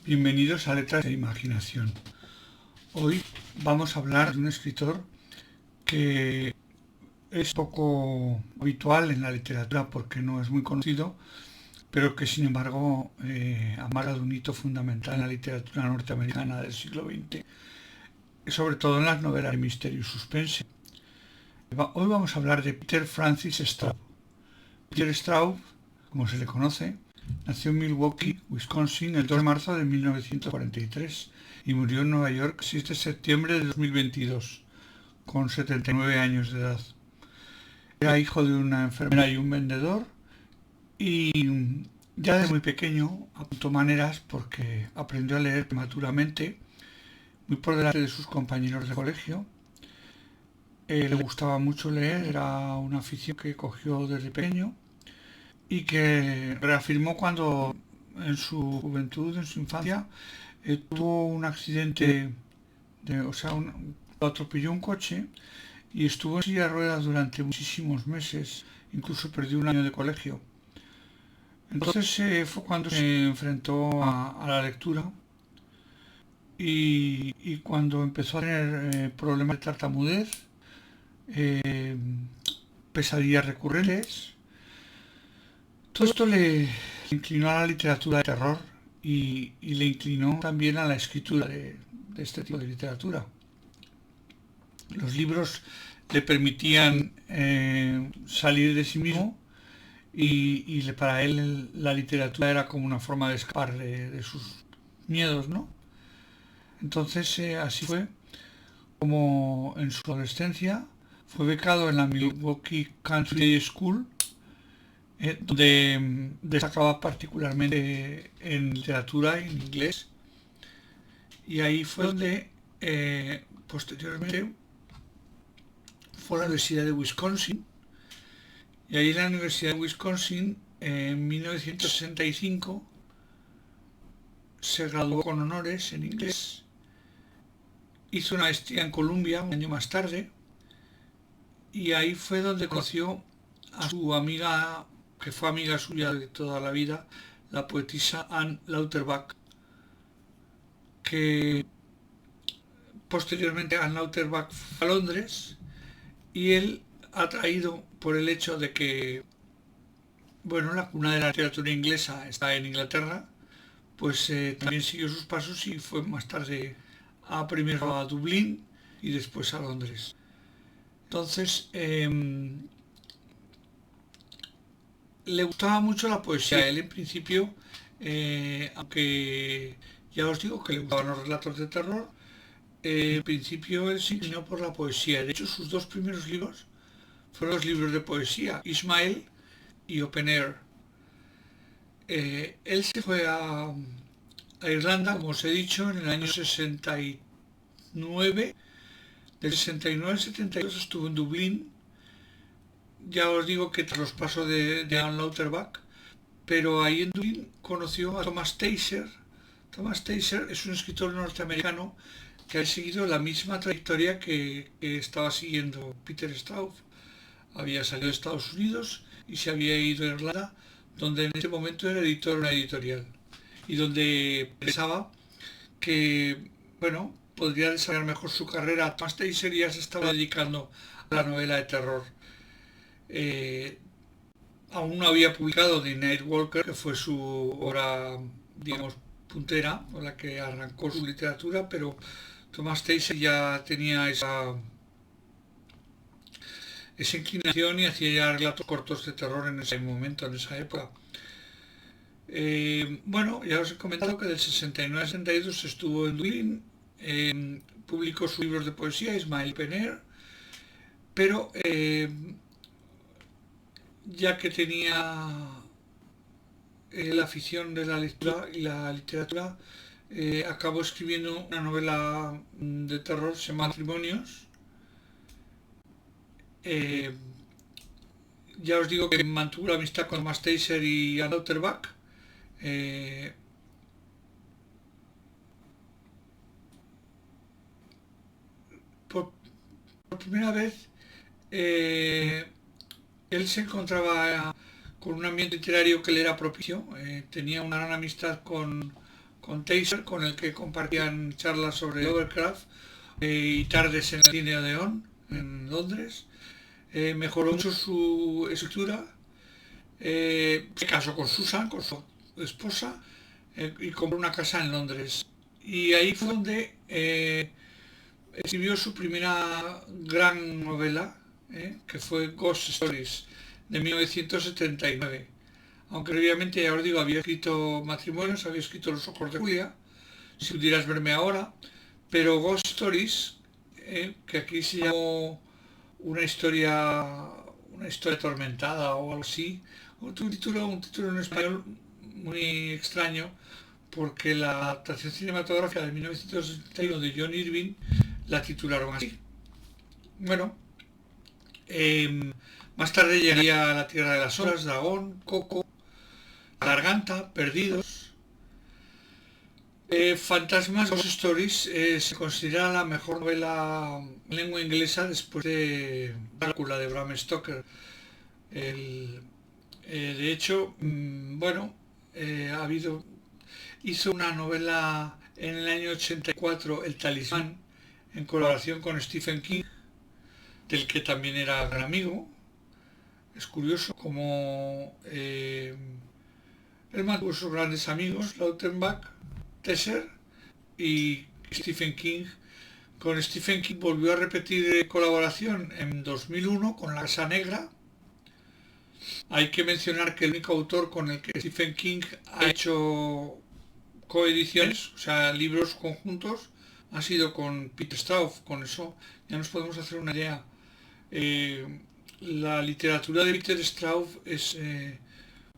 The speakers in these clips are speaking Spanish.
Bienvenidos a Letras de Imaginación. Hoy vamos a hablar de un escritor que es poco habitual en la literatura porque no es muy conocido, pero que sin embargo ha marcado un hito fundamental en la literatura norteamericana del siglo XX, sobre todo en las novelas de misterio y suspense. Hoy vamos a hablar de Peter Francis Straub. Peter Straub, como se le conoce, nació en Milwaukee, Wisconsin, el 2 de marzo de 1943 y murió en Nueva York el 6 de septiembre de 2022, con 79 años de edad. Era hijo de una enfermera y un vendedor y ya desde muy pequeño apuntó maneras porque aprendió a leer prematuramente, muy por delante de sus compañeros de colegio. Le gustaba mucho leer, era una afición que cogió desde pequeño y que reafirmó cuando en su juventud, en su infancia, tuvo un accidente, lo atropelló un coche y estuvo en silla de ruedas durante muchísimos meses, incluso perdió un año de colegio. Entonces fue cuando se enfrentó a la lectura y cuando empezó a tener problemas de tartamudez, eh, pesadillas recurrentes. Todo esto le inclinó a la literatura de terror y le inclinó también a la escritura de este tipo de literatura. Los libros le permitían salir de sí mismo y para él la literatura era como una forma de escapar de sus miedos, ¿no? Entonces así fue como en su adolescencia fue becado en la Milwaukee Country School, donde destacaba particularmente en literatura y en inglés. Y ahí fue donde posteriormente fue a la Universidad de Wisconsin. Y ahí en la Universidad de Wisconsin, en 1965, se graduó con honores en inglés. Hizo una maestría en Columbia un año más tarde. Y ahí fue donde conoció a su amiga, que fue amiga suya de toda la vida, la poetisa Anne Lauterbach, que posteriormente Anne Lauterbach fue a Londres y él, atraído por el hecho de que, bueno, la cuna de la literatura inglesa está en Inglaterra, pues también siguió sus pasos y fue más tarde primero a Dublín y después a Londres. Entonces, le gustaba mucho la poesía. Él en principio, aunque ya os digo que le gustaban los relatos de terror, en principio él se inclinó por la poesía. De hecho, sus dos primeros libros fueron los libros de poesía, Ismael y Open Air. Él se fue a Irlanda, como os he dicho, en el año 69. Del 69 al 72 estuvo en Dublín. Ya os digo que tras los pasos de Anne Lauterbach, pero ahí en Dublín conoció a Thomas Teicher. Thomas Teicher es un escritor norteamericano que ha seguido la misma trayectoria que estaba siguiendo Peter Straub. Había salido de Estados Unidos y se había ido a Irlanda, donde en ese momento era editor de una editorial y donde pensaba que, bueno, podría desarrollar mejor su carrera. Thomas Teicher ya se estaba dedicando a la novela de terror. Eh, Aún no había publicado The Nightwalker, que fue su obra, digamos, puntera, con la que arrancó su literatura, pero Thomas Teicher ya tenía esa inclinación y hacía ya relatos cortos de terror en ese momento, en esa época. Bueno, ya os he comentado que del 69 al 72 estuvo en Dublín, publicó sus libros de poesía, Ismael Penner, pero ya que tenía la afición de la lectura y la literatura, acabó escribiendo una novela de terror, se llama Matrimonios. Eh, ya os digo que mantuvo la amistad con Thomas Teicher y Anne Lauterbach. Eh, por, por primera vez, eh, él se encontraba con un ambiente literario que le era propicio. Tenía una gran amistad con Taser, con el que compartían charlas sobre Lovecraft y tardes en el cine Odeón en Londres. Mejoró mucho su escritura, se casó con Susan, con su esposa, y compró una casa en Londres. Y ahí fue donde escribió su primera gran novela, que fue Ghost Stories, de 1979. Aunque previamente, ya os digo, había escrito Matrimonios, había escrito Los ojos de Julia, Si pudieras verme ahora, pero Ghost Stories, que aquí se llamó una historia, una historia atormentada o algo así, un título en español muy extraño, porque la adaptación cinematográfica de 1971 de John Irving la titularon así. Bueno, eh, más tarde llegaría a La Tierra de las Horas, Dragón, Coco, Garganta, Perdidos. Fantasmas Ghost Stories se considera la mejor novela en lengua inglesa después de Drácula de Bram Stoker. El, de hecho, bueno, ha habido, hizo una novela en el año 84, El Talismán, en colaboración con Stephen King, del que también era gran amigo. Es curioso como él mantuvo sus grandes amigos, Lauterbach, Tesser y Stephen King. Con Stephen King volvió a repetir colaboración en 2001 con La Casa Negra. Hay que mencionar que el único autor con el que Stephen King ha hecho coediciones, o sea, libros conjuntos, ha sido con Peter Straub. Con eso ya nos podemos hacer una idea. La literatura de Peter Straub es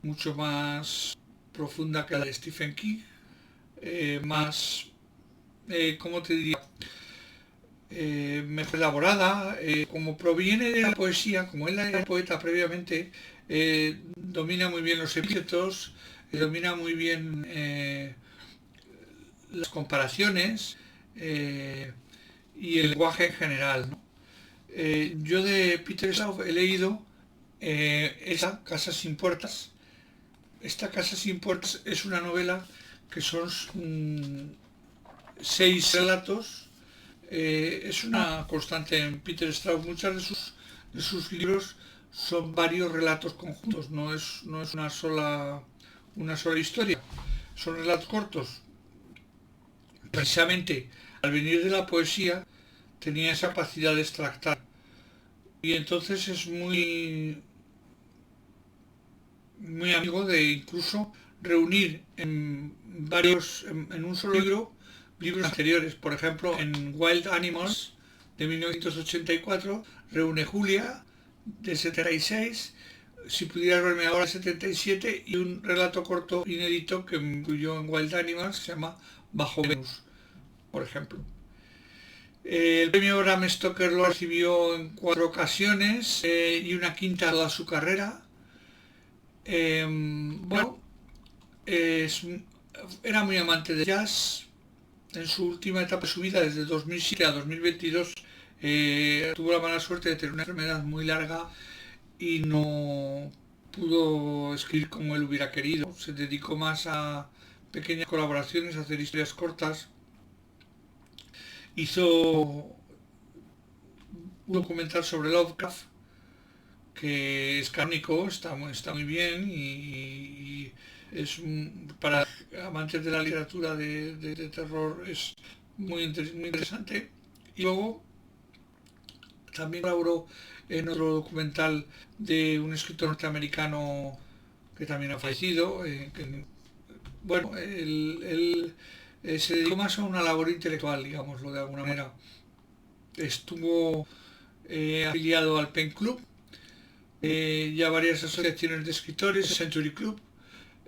mucho más profunda que la de Stephen King, más, ¿cómo te diría? Mejor elaborada, como proviene de la poesía, como él era poeta previamente, domina muy bien los epítetos, domina muy bien las comparaciones y el lenguaje en general, ¿no? Yo de Peter Straub he leído esa Casa sin puertas. Esta Casa sin puertas es una novela que son 6 relatos. Es una constante en Peter Straub. Muchos de sus libros son varios relatos conjuntos, no es una sola historia. Son relatos cortos. Precisamente al venir de la poesía tenía esa capacidad de extractar. Y entonces es muy amigo de incluso reunir en un solo libro libros anteriores. Por ejemplo, en Wild Animals de 1984 reúne Julia de 76, Si pudieras verme ahora 77 y un relato corto inédito que incluyó en Wild Animals que se llama Bajo Venus, por ejemplo. El premio Bram Stoker lo recibió en 4 ocasiones y una quinta toda su carrera. Bueno, es, era muy amante de jazz. En su última etapa de su vida, desde 2007 a 2022, tuvo la mala suerte de tener una enfermedad muy larga y no pudo escribir como él hubiera querido. Se dedicó más a pequeñas colaboraciones, a hacer historias cortas. Hizo un documental sobre Lovecraft, que es canónico, está muy bien y es para amantes de la literatura de terror es muy interesante. Y luego también colaboró en otro documental de un escritor norteamericano que también ha fallecido. Bueno, él se dedicó más a una labor intelectual, digámoslo de alguna manera. Estuvo afiliado al Pen Club y a varias asociaciones de escritores, Century Club.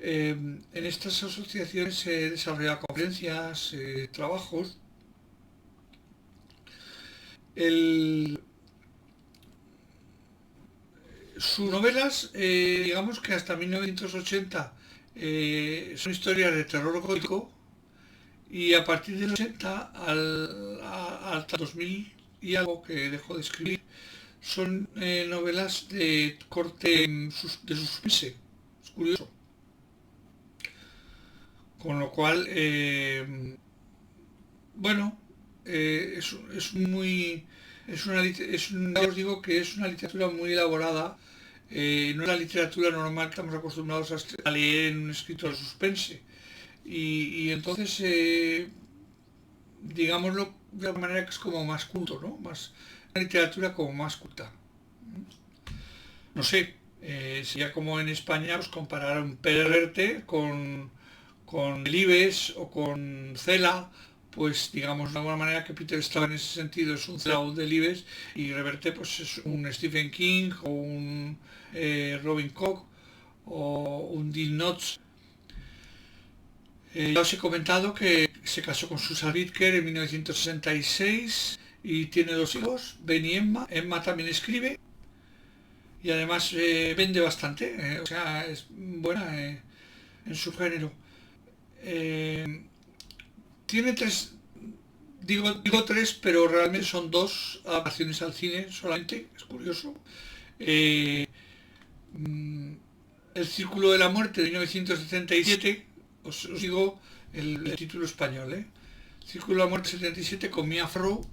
En estas asociaciones se desarrollan conferencias, trabajos. El, sus novelas, digamos que hasta 1980 son historias de terror gótico y a partir del 80 hasta 2000 y algo que dejó de escribir son novelas de corte de suspense. Es curioso. Con lo cual, bueno, es muy, ya os digo que es una literatura muy elaborada, no es la literatura normal que estamos acostumbrados a leer en un escritor de suspense. Y entonces, digámoslo de alguna manera que es como más culto, ¿no? Más, una literatura como más culta. No sé, sería como en España pues, comparar un Pérez Reverte con Delibes o con Cela, pues digamos de alguna manera que Peter Straub en ese sentido es un Cela o un Delibes y Reverte pues es un Stephen King o un Robin Koch o un Dean Knotts. Ya os he comentado que se casó con Susan Ritker en 1966 y tiene dos hijos, Ben y Emma. Emma también escribe y además vende bastante, o sea, es buena en su género. Eh, Tiene tres, digo tres, pero realmente son dos adaptaciones al cine solamente, es curioso. Eh, mm, El Círculo de la Muerte de 1977, os digo el título español, ¿eh? Círculo de la Muerte 77 con Mia Farrow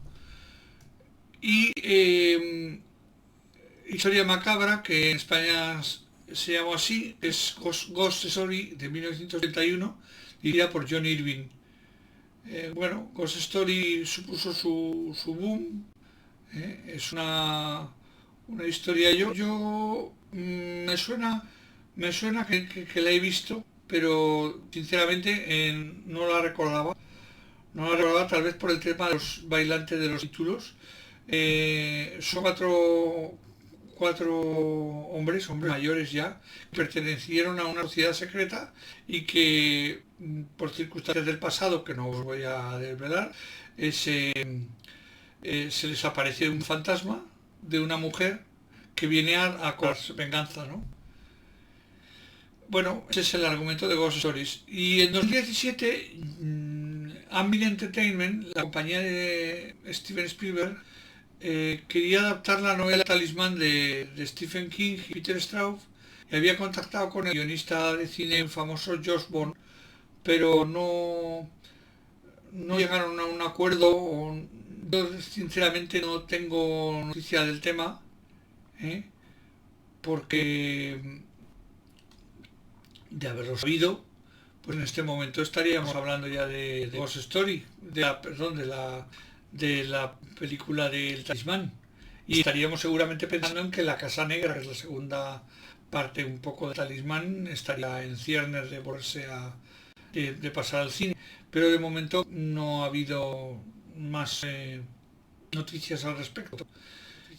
y Historia Macabra, que en España se llama así, es Ghost Story de 1971, dirigida por John Irving. Bueno, Ghost Story supuso su boom, es una historia, me suena que la he visto, pero sinceramente no la recordaba. No la recordaba tal vez por el tema de los bailantes de los títulos. Son cuatro hombres mayores ya, que pertenecieron a una sociedad secreta y que por circunstancias del pasado, que no os voy a desvelar, se les apareció un fantasma de una mujer que viene a cobrar venganza, ¿no? Bueno, ese es el argumento de Ghost Stories. Y en 2017, Amblin Entertainment, la compañía de Steven Spielberg, quería adaptar la novela Talismán de Stephen King y Peter Straub y había contactado con el guionista de cine famoso Josh Bond, pero no llegaron a un acuerdo. Yo sinceramente no tengo noticia del tema, ¿eh? Porque de haberlo sabido, pues en este momento estaríamos hablando ya de Ghost Story, perdón, de la película del Talismán. Y estaríamos seguramente pensando en que La Casa Negra, que es la segunda parte un poco de Talismán, estaría en ciernes de volverse de pasar al cine. Pero de momento no ha habido más noticias al respecto.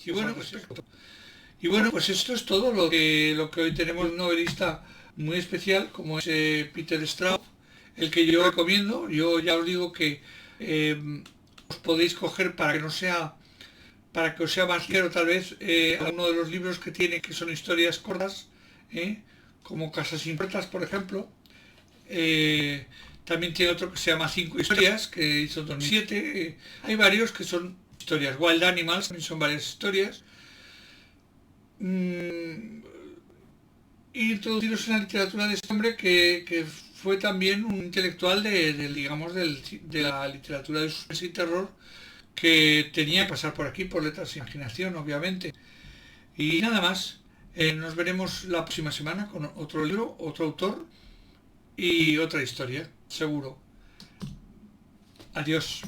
Y bueno, pues, pues esto es todo lo que hoy tenemos un novelista muy especial como es Peter Straub, el que yo recomiendo. Yo ya os digo que os podéis coger para que os sea más claro tal vez alguno de los libros que tiene que son historias cortas, ¿eh? Como Casas sin puertas, por ejemplo. Eh, También tiene otro que se llama Cinco historias, que hizo 2007. Hay varios que son historias. Wild Animals también son varias historias. Mm, Introduciros en la literatura de este hombre que fue también un intelectual digamos, de la literatura de suspense y terror que tenía que pasar por aquí, por Letras de Imaginación, obviamente. Y nada más, nos veremos la próxima semana con otro libro, otro autor y otra historia, seguro. Adiós.